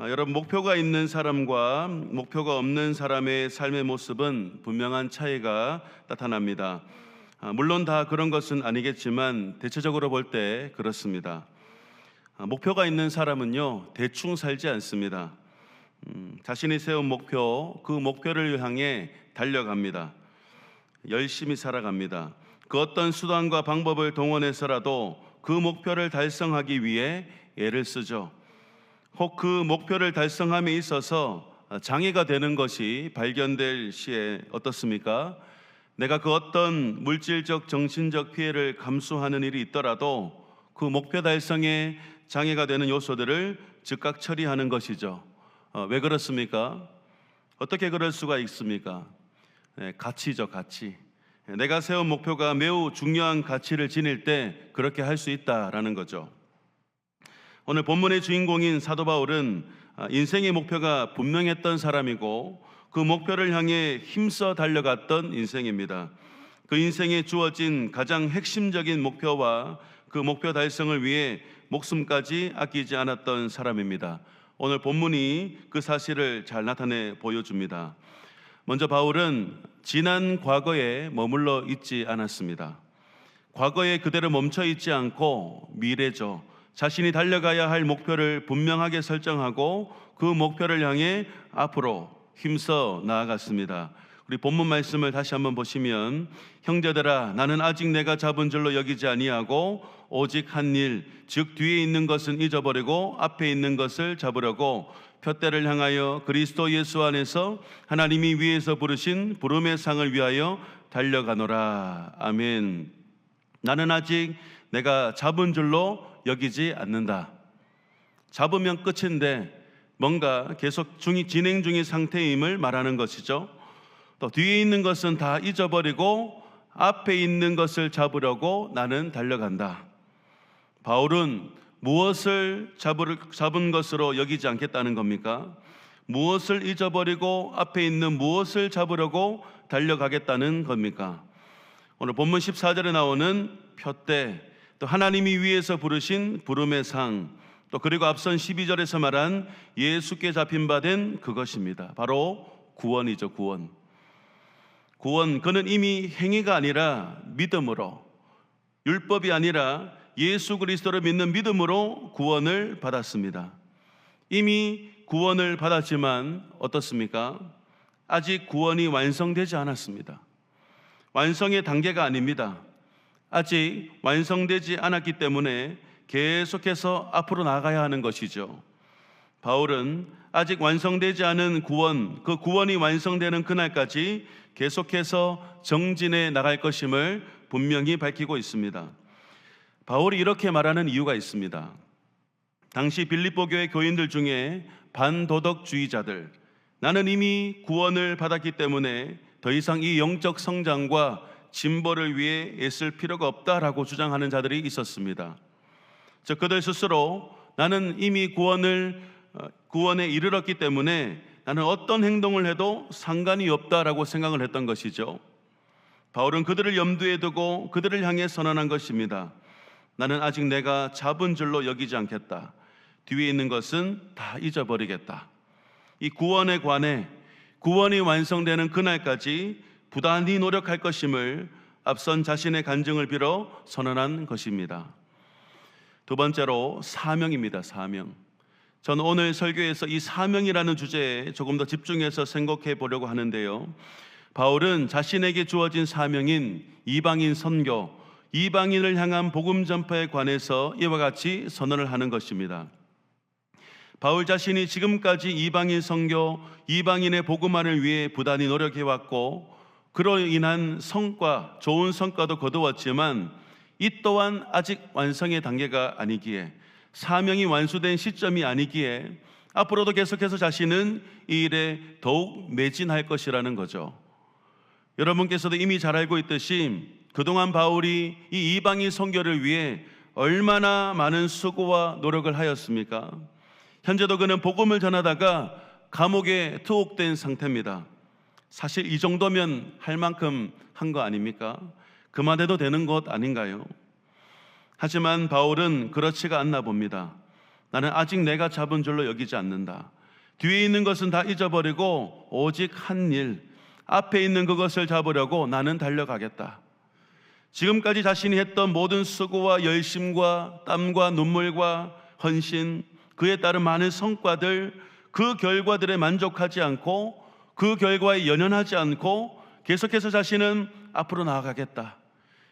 여러분, 목표가 있는 사람과 목표가 없는 사람의 삶의 모습은 분명한 차이가 나타납니다. 물론 다 그런 것은 아니겠지만 대체적으로 볼 때 그렇습니다. 목표가 있는 사람은요, 대충 살지 않습니다. 자신이 세운 목표, 그 목표를 향해 달려갑니다. 열심히 살아갑니다. 그 어떤 수단과 방법을 동원해서라도 그 목표를 달성하기 위해 애를 쓰죠. 혹 그 목표를 달성함에 있어서 장애가 되는 것이 발견될 시에 어떻습니까? 내가 그 어떤 물질적, 정신적 피해를 감수하는 일이 있더라도 그 목표 달성에 장애가 되는 요소들을 즉각 처리하는 것이죠. 왜 그렇습니까? 어떻게 그럴 수가 있습니까? 가치죠, 가치. 내가 세운 목표가 매우 중요한 가치를 지닐 때 그렇게 할 수 있다라는 거죠. 오늘 본문의 주인공인 사도 바울은 인생의 목표가 분명했던 사람이고 그 목표를 향해 힘써 달려갔던 인생입니다. 그 인생에 주어진 가장 핵심적인 목표와 그 목표 달성을 위해 목숨까지 아끼지 않았던 사람입니다. 오늘 본문이 그 사실을 잘 나타내 보여줍니다. 먼저 바울은 지난 과거에 머물러 있지 않았습니다. 과거에 그대로 멈춰 있지 않고 미래죠. 자신이 달려가야 할 목표를 분명하게 설정하고 그 목표를 향해 앞으로 힘써 나아갔습니다. 우리 본문 말씀을 다시 한번 보시면, 형제들아, 나는 아직 내가 잡은 줄로 여기지 아니하고 오직 한 일, 즉 뒤에 있는 것은 잊어버리고 앞에 있는 것을 잡으려고 표대를 향하여 그리스도 예수 안에서 하나님이 위에서 부르신 부름의 상을 위하여 달려가노라. 아멘. 나는 아직 내가 잡은 줄로 여기지 않는다. 잡으면 끝인데 뭔가 계속 진행 중인 상태임을 말하는 것이죠. 또 뒤에 있는 것은 다 잊어버리고 앞에 있는 것을 잡으려고 나는 달려간다. 바울은 무엇을 잡은 것으로 여기지 않겠다는 겁니까? 무엇을 잊어버리고 앞에 있는 무엇을 잡으려고 달려가겠다는 겁니까? 오늘 본문 14절에 나오는 표대, 또 하나님이 위에서 부르신 부름의 상, 또 그리고 앞선 12절에서 말한 예수께 잡힌 바 된 그것입니다. 바로 구원이죠. 구원. 그는 이미 행위가 아니라 믿음으로, 율법이 아니라 예수 그리스도를 믿는 믿음으로 구원을 받았습니다. 이미 구원을 받았지만 어떻습니까? 아직 구원이 완성되지 않았습니다. 완성의 단계가 아닙니다. 아직 완성되지 않았기 때문에 계속해서 앞으로 나가야 하는 것이죠. 바울은 아직 완성되지 않은 구원, 그 구원이 완성되는 그날까지 계속해서 정진해 나갈 것임을 분명히 밝히고 있습니다. 바울이 이렇게 말하는 이유가 있습니다. 당시 빌립보 교회 교인들 중에 반도덕주의자들, 나는 이미 구원을 받았기 때문에 더 이상 이 영적 성장과 진보를 위해 애쓸 필요가 없다라고 주장하는 자들이 있었습니다. 즉 그들 스스로 나는 이미 구원에 이르렀기 때문에 나는 어떤 행동을 해도 상관이 없다라고 생각을 했던 것이죠. 바울은 그들을 염두에 두고 그들을 향해 선언한 것입니다. 나는 아직 내가 잡은 줄로 여기지 않겠다. 뒤에 있는 것은 다 잊어버리겠다. 이 구원에 관해 구원이 완성되는 그날까지 부단히 노력할 것임을 앞선 자신의 간증을 빌어 선언한 것입니다. 두 번째로 사명입니다. 사명. 저는 오늘 설교에서 이 사명이라는 주제에 조금 더 집중해서 생각해 보려고 하는데요. 바울은 자신에게 주어진 사명인 이방인 선교, 이방인을 향한 복음 전파에 관해서 이와 같이 선언을 하는 것입니다. 바울 자신이 지금까지 이방인 선교, 이방인의 복음화를 위해 부단히 노력해왔고 그로 인한 성과, 좋은 성과도 거두었지만 이 또한 아직 완성의 단계가 아니기에, 사명이 완수된 시점이 아니기에 앞으로도 계속해서 자신은 이 일에 더욱 매진할 것이라는 거죠. 여러분께서도 이미 잘 알고 있듯이 그동안 바울이 이 이방인 선교를 위해 얼마나 많은 수고와 노력을 하였습니까? 현재도 그는 복음을 전하다가 감옥에 투옥된 상태입니다. 사실 이 정도면 할 만큼 한 거 아닙니까? 그만해도 되는 것 아닌가요? 하지만 바울은 그렇지가 않나 봅니다. 나는 아직 내가 잡은 줄로 여기지 않는다. 뒤에 있는 것은 다 잊어버리고 오직 한 일, 앞에 있는 그것을 잡으려고 나는 달려가겠다. 지금까지 자신이 했던 모든 수고와 열심과 땀과 눈물과 헌신, 그에 따른 많은 성과들, 그 결과들에 만족하지 않고 그 결과에 연연하지 않고 계속해서 자신은 앞으로 나아가겠다.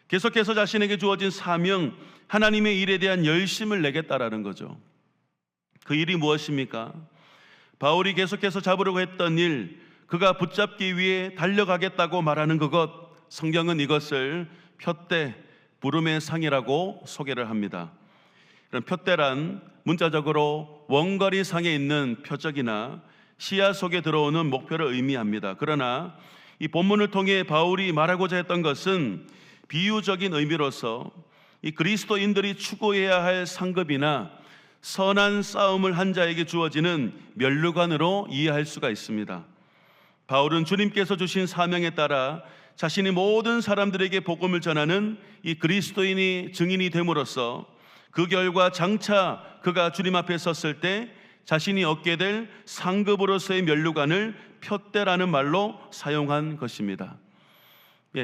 계속해서 자신에게 주어진 사명, 하나님의 일에 대한 열심을 내겠다라는 거죠. 그 일이 무엇입니까? 바울이 계속해서 잡으려고 했던 일, 그가 붙잡기 위해 달려가겠다고 말하는 그것, 성경은 이것을 표대, 부름의 상이라고 소개를 합니다. 이런 표대란 문자적으로 원거리 상에 있는 표적이나 시야 속에 들어오는 목표를 의미합니다. 그러나 이 본문을 통해 바울이 말하고자 했던 것은 비유적인 의미로서 이 그리스도인들이 추구해야 할 상급이나 선한 싸움을 한 자에게 주어지는 면류관으로 이해할 수가 있습니다. 바울은 주님께서 주신 사명에 따라 자신이 모든 사람들에게 복음을 전하는 이 그리스도인이 증인이 됨으로써 그 결과 장차 그가 주님 앞에 섰을 때 자신이 얻게 될 상급으로서의 면류관을 표대라는 말로 사용한 것입니다.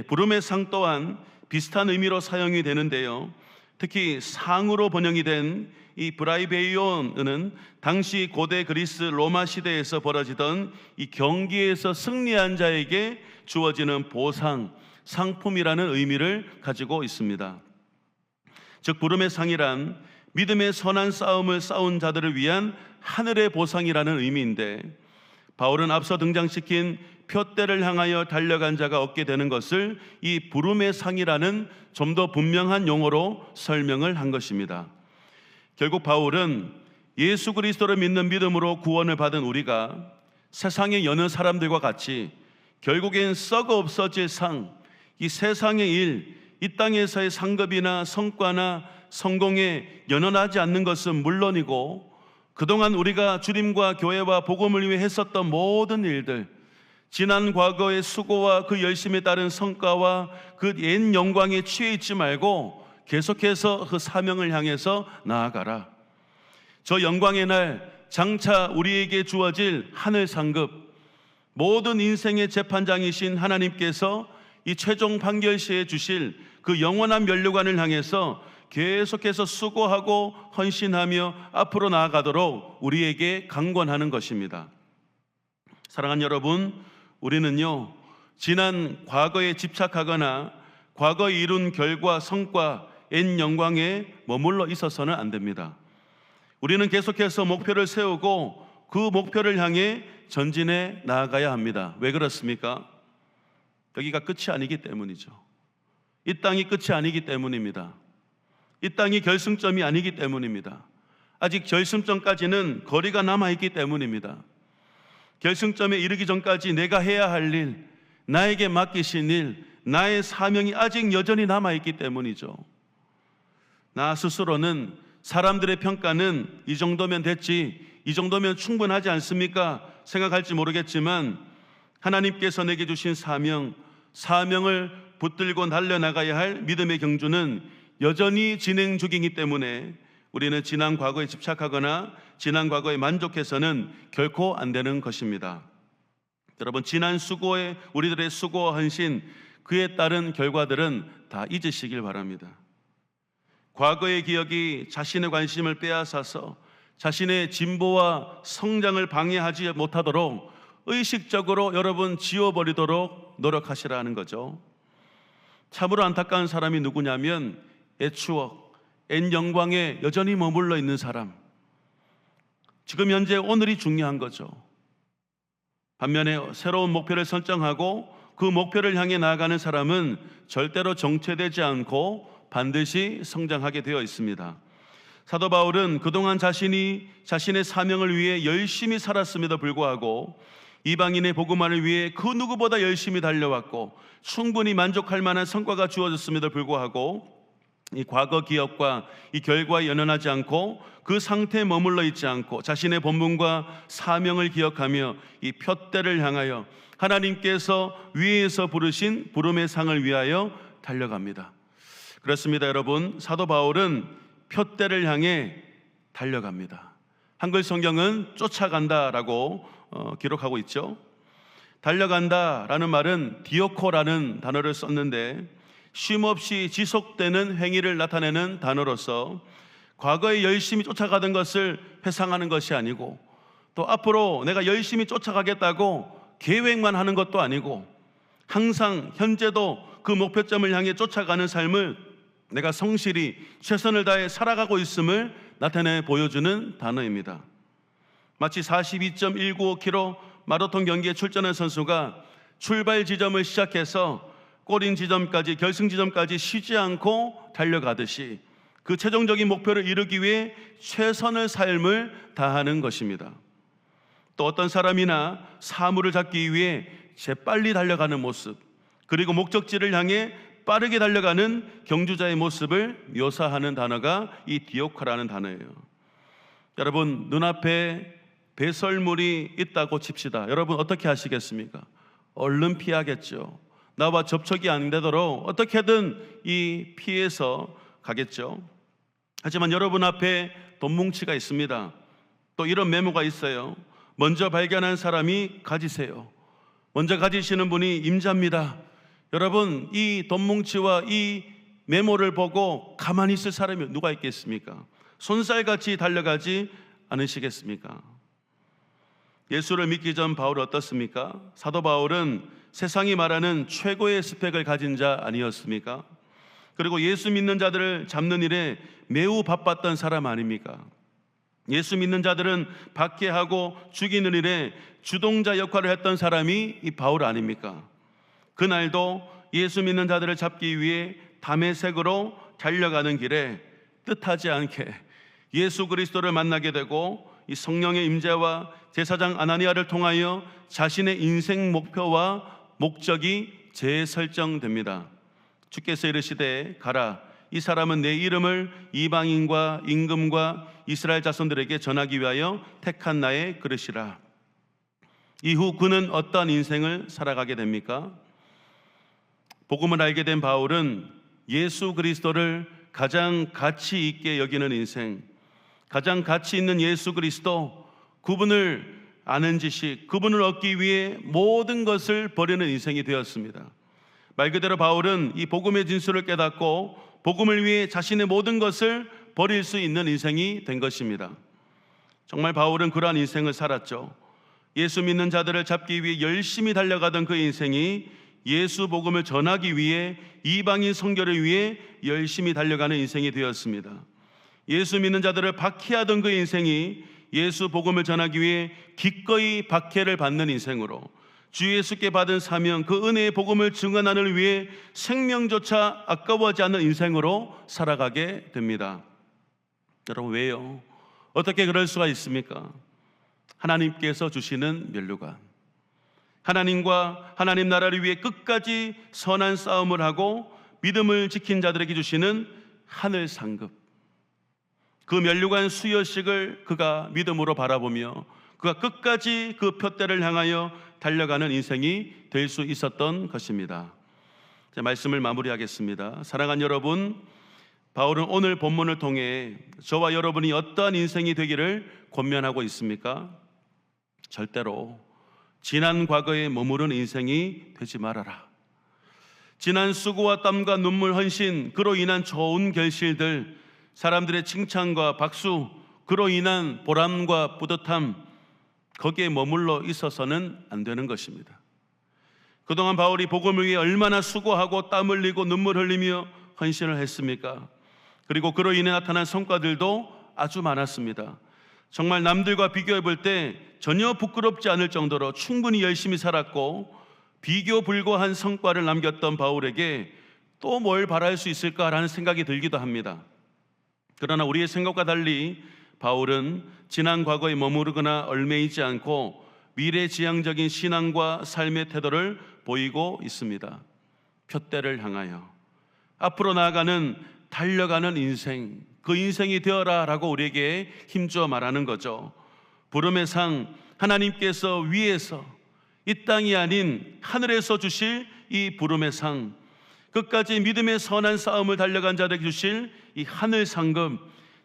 부름의 상 또한 비슷한 의미로 사용이 되는데요, 특히 상으로 번역이 된 이 브라이베이온은 당시 고대 그리스 로마 시대에서 벌어지던 이 경기에서 승리한 자에게 주어지는 보상, 상품이라는 의미를 가지고 있습니다. 즉 부름의 상이란 믿음의 선한 싸움을 싸운 자들을 위한 하늘의 보상이라는 의미인데, 바울은 앞서 등장시킨 표대를 향하여 달려간 자가 얻게 되는 것을 이 부름의 상이라는 좀 더 분명한 용어로 설명을 한 것입니다. 결국 바울은 예수 그리스도를 믿는 믿음으로 구원을 받은 우리가 세상의 여느 사람들과 같이 결국엔 썩어 없어질 상, 이 세상의 일, 이 땅에서의 상급이나 성과나 성공에 연연하지 않는 것은 물론이고, 그동안 우리가 주님과 교회와 복음을 위해 했었던 모든 일들, 지난 과거의 수고와 그 열심에 따른 성과와 그 옛 영광에 취해 있지 말고 계속해서 그 사명을 향해서 나아가라. 저 영광의 날 장차 우리에게 주어질 하늘 상급, 모든 인생의 재판장이신 하나님께서 이 최종 판결 시에 주실 그 영원한 면류관을 향해서 계속해서 수고하고 헌신하며 앞으로 나아가도록 우리에게 강권하는 것입니다. 사랑하는 여러분, 우리는요, 지난 과거에 집착하거나 과거에 이룬 결과, 성과, 옛 영광에 머물러 있어서는 안 됩니다. 우리는 계속해서 목표를 세우고 그 목표를 향해 전진해 나아가야 합니다. 왜 그렇습니까? 여기가 끝이 아니기 때문이죠. 이 땅이 끝이 아니기 때문입니다. 이 땅이 결승점이 아니기 때문입니다. 아직 결승점까지는 거리가 남아있기 때문입니다. 결승점에 이르기 전까지 내가 해야 할 일, 나에게 맡기신 일, 나의 사명이 아직 여전히 남아있기 때문이죠. 나 스스로는 사람들의 평가는 이 정도면 됐지, 이 정도면 충분하지 않습니까? 생각할지 모르겠지만 하나님께서 내게 주신 사명을 붙들고 달려나가야 할 믿음의 경주는 여전히 진행 중이기 때문에 우리는 지난 과거에 집착하거나 지난 과거에 만족해서는 결코 안 되는 것입니다. 여러분, 지난 수고에 우리들의 수고와 헌신, 그에 따른 결과들은 다 잊으시길 바랍니다. 과거의 기억이 자신의 관심을 빼앗아서 자신의 진보와 성장을 방해하지 못하도록 의식적으로 여러분 지워버리도록 노력하시라는 거죠. 참으로 안타까운 사람이 누구냐면 옛 추억, 옛 영광에 여전히 머물러 있는 사람. 지금 현재 오늘이 중요한 거죠. 반면에 새로운 목표를 설정하고 그 목표를 향해 나아가는 사람은 절대로 정체되지 않고 반드시 성장하게 되어 있습니다. 사도 바울은 그동안 자신이 자신의 사명을 위해 열심히 살았음에도 불구하고 이방인의 복음화를 위해 그 누구보다 열심히 달려왔고 충분히 만족할 만한 성과가 주어졌음에도 불구하고 이 과거 기억과 이 결과에 연연하지 않고 그 상태에 머물러 있지 않고 자신의 본분과 사명을 기억하며 이 표대를 향하여 하나님께서 위에서 부르신 부름의 상을 위하여 달려갑니다. 그렇습니다, 여러분. 사도 바울은 표대를 향해 달려갑니다. 한글 성경은 쫓아간다라고 기록하고 있죠. 달려간다라는 말은 디오코라는 단어를 썼는데 쉼없이 지속되는 행위를 나타내는 단어로서 과거에 열심히 쫓아가던 것을 회상하는 것이 아니고 또 앞으로 내가 열심히 쫓아가겠다고 계획만 하는 것도 아니고 항상 현재도 그 목표점을 향해 쫓아가는 삶을 내가 성실히 최선을 다해 살아가고 있음을 나타내 보여주는 단어입니다. 마치 42.195km 마라톤 경기에 출전한 선수가 출발 지점을 시작해서 골인 지점까지, 결승 지점까지 쉬지 않고 달려가듯이 그 최종적인 목표를 이루기 위해 최선의 삶을 다하는 것입니다. 또 어떤 사람이나 사물을 잡기 위해 재빨리 달려가는 모습, 그리고 목적지를 향해 빠르게 달려가는 경주자의 모습을 묘사하는 단어가 이 디오카라는 단어예요. 여러분, 눈앞에 배설물이 있다고 칩시다. 여러분 어떻게 하시겠습니까? 얼른 피하겠죠. 나와 접촉이 안 되도록 어떻게든 이 피해서 가겠죠. 하지만 여러분 앞에 돈 뭉치가 있습니다. 또 이런 메모가 있어요. 먼저 발견한 사람이 가지세요. 먼저 가지시는 분이 임자입니다. 여러분, 이 돈 뭉치와 이 메모를 보고 가만히 있을 사람이 누가 있겠습니까? 손살같이 달려가지 않으시겠습니까? 예수를 믿기 전 바울은 어떻습니까? 사도 바울은 세상이 말하는 최고의 스펙을 가진 자 아니었습니까? 그리고 예수 믿는 자들을 잡는 일에 매우 바빴던 사람 아닙니까? 예수 믿는 자들은 박해하고 죽이는 일에 주동자 역할을 했던 사람이 이 바울 아닙니까? 그날도 예수 믿는 자들을 잡기 위해 다메섹으로 달려가는 길에 뜻하지 않게 예수 그리스도를 만나게 되고 이 성령의 임재와 제사장 아나니아를 통하여 자신의 인생 목표와 목적이 재설정됩니다. 주께서 이르시되 가라, 이 사람은 내 이름을 이방인과 임금과 이스라엘 자손들에게 전하기 위하여 택한 나의 그릇이라. 이후 그는 어떠한 인생을 살아가게 됩니까? 복음을 알게 된 바울은 예수 그리스도를 가장 가치 있게 여기는 인생, 가장 가치 있는 예수 그리스도, 그분을 아는 지식, 그분을 얻기 위해 모든 것을 버리는 인생이 되었습니다. 말 그대로 바울은 이 복음의 진수를 깨닫고 복음을 위해 자신의 모든 것을 버릴 수 있는 인생이 된 것입니다. 정말 바울은 그러한 인생을 살았죠. 예수 믿는 자들을 잡기 위해 열심히 달려가던 그 인생이 예수 복음을 전하기 위해 이방인 선교를 위해 열심히 달려가는 인생이 되었습니다. 예수 믿는 자들을 박해하던 그 인생이 예수 복음을 전하기 위해 기꺼이 박해를 받는 인생으로 주 예수께 받은 사명, 그 은혜의 복음을 증언하는 위해 생명조차 아까워하지 않는 인생으로 살아가게 됩니다. 여러분, 왜요? 어떻게 그럴 수가 있습니까? 하나님께서 주시는 면류관, 하나님과 하나님 나라를 위해 끝까지 선한 싸움을 하고 믿음을 지킨 자들에게 주시는 하늘 상급, 그 면류관 수여식을 그가 믿음으로 바라보며 그가 끝까지 그 표대를 향하여 달려가는 인생이 될 수 있었던 것입니다. 제 말씀을 마무리하겠습니다. 사랑하는 여러분, 바울은 오늘 본문을 통해 저와 여러분이 어떠한 인생이 되기를 권면하고 있습니까? 절대로 지난 과거에 머무른 인생이 되지 말아라. 지난 수고와 땀과 눈물, 헌신, 그로 인한 좋은 결실들, 사람들의 칭찬과 박수, 그로 인한 보람과 뿌듯함, 거기에 머물러 있어서는 안 되는 것입니다. 그동안 바울이 복음을 위해 얼마나 수고하고 땀 흘리고 눈물 흘리며 헌신을 했습니까? 그리고 그로 인해 나타난 성과들도 아주 많았습니다. 정말 남들과 비교해 볼 때 전혀 부끄럽지 않을 정도로 충분히 열심히 살았고 비교 불가한 성과를 남겼던 바울에게 또 뭘 바랄 수 있을까라는 생각이 들기도 합니다. 그러나 우리의 생각과 달리 바울은 지난 과거에 머무르거나 얽매이지 않고 미래지향적인 신앙과 삶의 태도를 보이고 있습니다. 표대를 향하여 앞으로 나아가는 달려가는 인생, 그 인생이 되어라 라고 우리에게 힘주어 말하는 거죠. 부름의 상, 하나님께서 위에서 이 땅이 아닌 하늘에서 주실 이 부름의 상, 끝까지 믿음의 선한 싸움을 달려간 자들에게 주실 이 하늘 상급,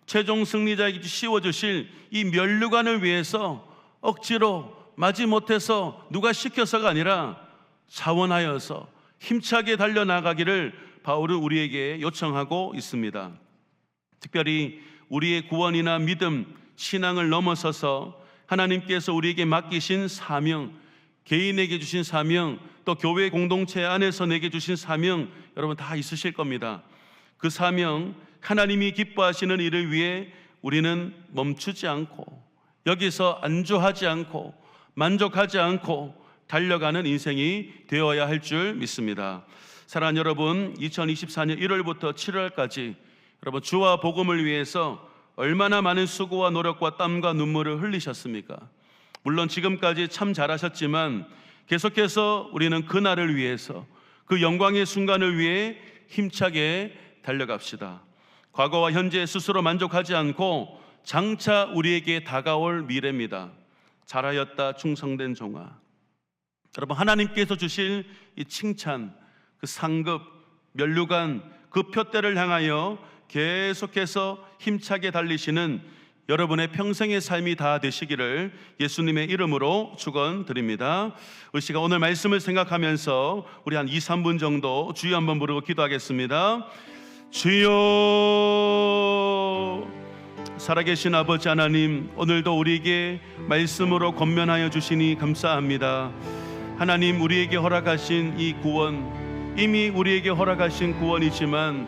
최종 승리자에게 씌워주실 이 면류관을 위해서 억지로 마지못해서 누가 시켜서가 아니라 자원하여서 힘차게 달려나가기를 바울은 우리에게 요청하고 있습니다. 특별히 우리의 구원이나 믿음, 신앙을 넘어서서 하나님께서 우리에게 맡기신 사명, 개인에게 주신 사명, 또 교회 공동체 안에서 내게 주신 사명, 여러분 다 있으실 겁니다. 그 사명, 하나님이 기뻐하시는 일을 위해 우리는 멈추지 않고, 여기서 안주하지 않고, 만족하지 않고 달려가는 인생이 되어야 할 줄 믿습니다. 사랑하는 여러분, 2024년 1월부터 7월까지 여러분 주와 복음을 위해서 얼마나 많은 수고와 노력과 땀과 눈물을 흘리셨습니까? 물론 지금까지 참 잘하셨지만 계속해서 우리는 그날을 위해서, 그 영광의 순간을 위해 힘차게 달려갑시다. 과거와 현재 스스로 만족하지 않고 장차 우리에게 다가올 미래입니다. 잘하였다 충성된 종아. 여러분, 하나님께서 주실 이 칭찬, 그 상급, 면류관, 그 표대를 향하여 계속해서 힘차게 달리시는 여러분의 평생의 삶이 다 되시기를 예수님의 이름으로 축원드립니다. 우리 시간 오늘 말씀을 생각하면서 우리 한 2, 3분 정도 주여 한번 부르고 기도하겠습니다. 주여, 살아계신 아버지 하나님, 오늘도 우리에게 말씀으로 권면하여 주시니 감사합니다. 하나님, 우리에게 허락하신 이 구원, 이미 우리에게 허락하신 구원이지만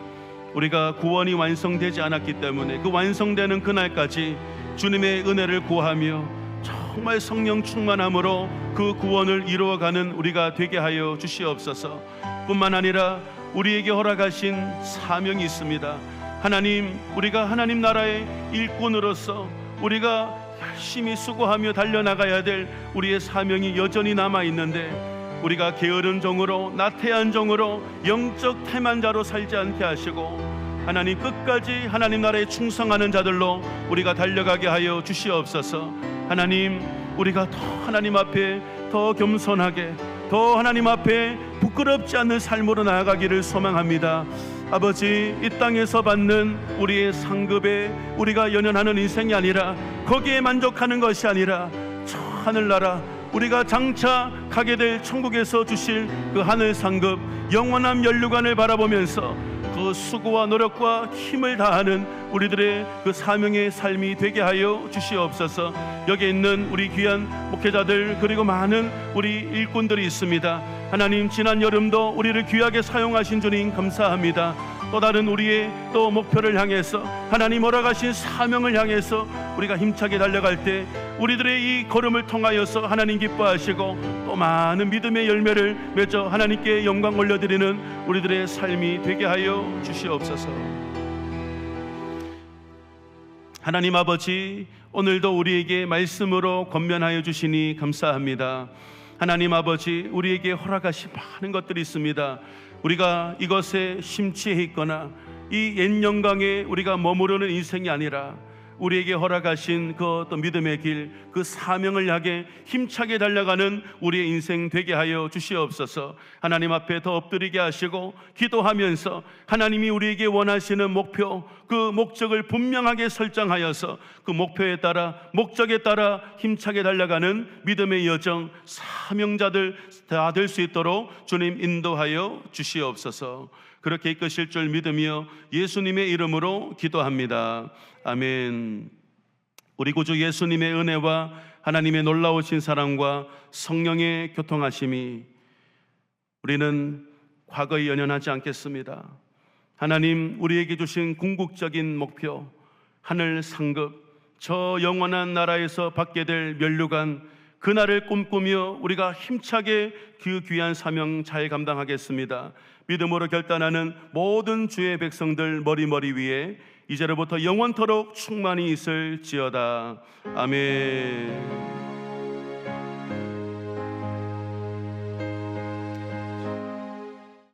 우리가 구원이 완성되지 않았기 때문에 그 완성되는 그날까지 주님의 은혜를 구하며 정말 성령 충만함으로 그 구원을 이루어가는 우리가 되게 하여 주시옵소서. 뿐만 아니라 우리에게 허락하신 사명이 있습니다. 하나님, 우리가 하나님 나라의 일꾼으로서 우리가 열심히 수고하며 달려나가야 될 우리의 사명이 여전히 남아있는데, 우리가 게으른 종으로, 나태한 종으로, 영적 태만자로 살지 않게 하시고 하나님 끝까지 하나님 나라에 충성하는 자들로 우리가 달려가게 하여 주시옵소서. 하나님, 우리가 더 하나님 앞에 더 겸손하게, 더 하나님 앞에 부끄럽지 않는 삶으로 나아가기를 소망합니다. 아버지, 이 땅에서 받는 우리의 상급에 우리가 연연하는 인생이 아니라, 거기에 만족하는 것이 아니라 저 하늘나라, 우리가 장차 가게 될 천국에서 주실 그 하늘 상급, 영원한 면류관을 바라보면서 그 수고와 노력과 힘을 다하는 우리들의 그 사명의 삶이 되게 하여 주시옵소서. 여기 있는 우리 귀한 목회자들, 그리고 많은 우리 일꾼들이 있습니다. 하나님, 지난 여름도 우리를 귀하게 사용하신 주님 감사합니다. 또 다른 우리의 또 목표를 향해서, 하나님 허락하신 사명을 향해서 우리가 힘차게 달려갈 때 우리들의 이 걸음을 통하여서 하나님 기뻐하시고 또 많은 믿음의 열매를 맺어 하나님께 영광 올려드리는 우리들의 삶이 되게 하여 주시옵소서. 하나님 아버지, 오늘도 우리에게 말씀으로 권면하여 주시니 감사합니다. 하나님 아버지, 우리에게 허락하신 많은 것들이 있습니다. 우리가 이것에 심취해 있거나 이 옛 영광에 우리가 머무르는 인생이 아니라 우리에게 허락하신 그 어떤 믿음의 길, 그 사명을 향해 힘차게 달려가는 우리의 인생 되게 하여 주시옵소서. 하나님 앞에 더 엎드리게 하시고 기도하면서 하나님이 우리에게 원하시는 목표, 그 목적을 분명하게 설정하여서 그 목표에 따라, 목적에 따라 힘차게 달려가는 믿음의 여정, 사명자들 다 될 수 있도록 주님 인도하여 주시옵소서. 그렇게 이끄실 줄 믿으며 예수님의 이름으로 기도합니다. 아멘. 우리 구주 예수님의 은혜와 하나님의 놀라우신 사랑과 성령의 교통하심이 우리는 과거에 연연하지 않겠습니다. 하나님, 우리에게 주신 궁극적인 목표, 하늘 상급, 저 영원한 나라에서 받게 될 면류관, 그날을 꿈꾸며 우리가 힘차게 그 귀한 사명 잘 감당하겠습니다. 믿음으로 결단하는 모든 주의 백성들 머리 위에 이제로부터 영원토록 충만히 있을지어다. 아멘.